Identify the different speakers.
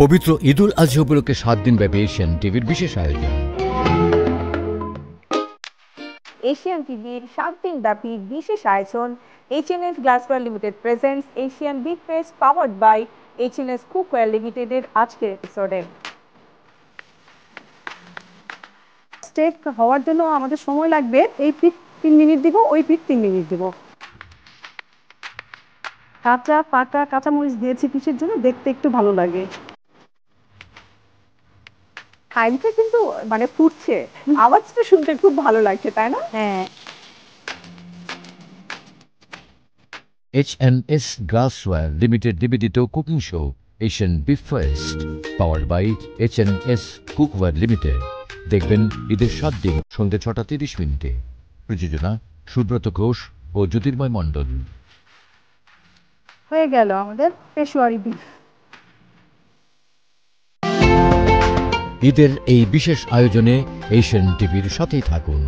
Speaker 1: পবিত্র ঈদুল আজহা উপলক্ষে 7 দিন ব্যাপী এশিয়ান টিভির বিশেষ আয়োজন।
Speaker 2: এশিয়ান টিভির 7 দিন ব্যাপী বিশেষ আয়োজন H&S Glassware Limited presents Asian Big Fest powered by H&S Cookware Limited এর আজকের এপিসোডে। স্টেক হওয়ার জন্য আমাদের সময় লাগবে, এই পিঠ 3 মিনিট দিব, ওই পিঠ 3 মিনিট দিব। কাঁচা পাকা কাঁচামরিচ দিয়েছি কিসের জন্য? দেখতে একটু ভালো লাগে। টাইমটা কিন্তু মানে ফুটছে, আওয়াজটা শুনতে খুব ভালো লাগছে, তাই না? হ্যাঁ।
Speaker 1: H&S Glassware Limited নিবেদিত cooking show Asian big fest powered by H&S Cookware Limited। দেখবেন ঈদের 7 দিন সন্ধ্যে 6:30 প্রযোজনা সুব্রত ঘোষ ও জ্যোতির্ময় মণ্ডল।
Speaker 2: হয়ে গেল আমাদের পেশোয়ারি বিফ।
Speaker 1: ঈদের এই বিশেষ আয়োজনে এশিয়ান টিভির সাথেই থাকুন।